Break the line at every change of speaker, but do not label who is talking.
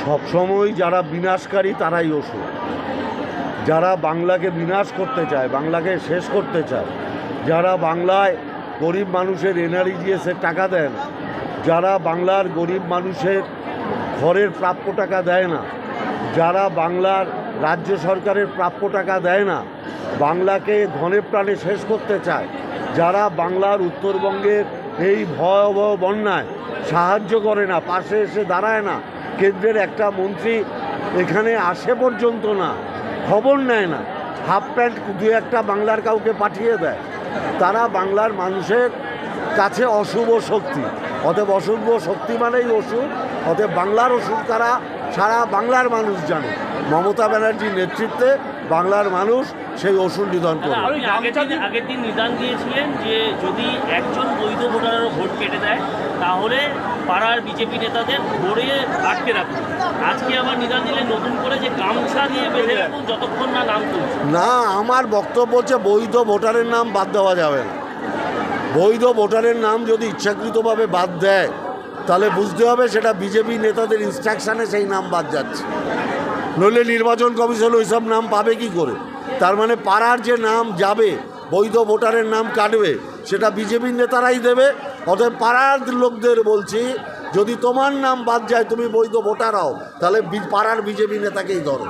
সবসময় যারা বিনাশকারী তারাই অসুর। যারা বাংলাকে বিনাশ করতে চায়, বাংলাকে শেষ করতে চায়, যারা বাংলায় গরিব মানুষের এনআরইজিএসের টাকা দেয় না, যারা বাংলার গরিব মানুষের ঘরের প্রাপ্য টাকা দেয় না, যারা বাংলার রাজ্য সরকারের প্রাপ্য টাকা দেয় না, বাংলাকে ধনে প্রাণে শেষ করতে চায়, যারা বাংলার উত্তরবঙ্গের এই ভয়াবহ বন্যায় সাহায্য করে না, পাশে এসে দাঁড়ায় না, কেন্দ্রের একটা মন্ত্রী এখানে আসে পর্যন্ত না, খবর নেয় না, হাফ প্যান্ট দু একটা বাংলার কাউকে পাঠিয়ে দেয়, তারা বাংলার মানুষের কাছে অশুভ শক্তি। অতএব অশুভ শক্তি মানেই অসুর। অতএব বাংলার অসুর তারা সারা বাংলার মানুষ জানে। মমতা ব্যানার্জির নেতৃত্বে বাংলার মানুষ সেই অসুর নিধন করে।
আগের দিন নিদান দিয়েছিলেন যে যদি একজন বৈধ ভোটারেরও ভোট কেটে দেয় তাহলে পাড়ার বিজেপি নেতাদের ধরে আটকে রাখুন। আজকে আবার নিদান দিলেন নতুন করে যে গামছা দিয়ে বেঁধে রাখুন যতক্ষণ না নাম তুলছে।
না, আমার বক্তব্য হচ্ছে বৈধ ভোটারের নাম বাদ দেওয়া যাবে না। বৈধ ভোটারের নাম যদি ইচ্ছাকৃতভাবে বাদ দেয় তাহলে বুঝতে হবে সেটা বিজেপি নেতাদের ইনস্ট্রাকশানে সেই নাম বাদ যাচ্ছে। নইলে নির্বাচন কমিশন ওইসব নাম পাবে কি করে? তার মানে পাড়ার যে নাম যাবে, বৈধ ভোটারের নাম কাটবে, সেটা বিজেপির নেতারাই দেবে। অতএব পাড়ার লোকদের বলছি, যদি তোমার নাম বাদ যায়, তুমি বৈধ ভোটার হও, তাহলে পাড়ার বিজেপি নেতাকেই ধরো।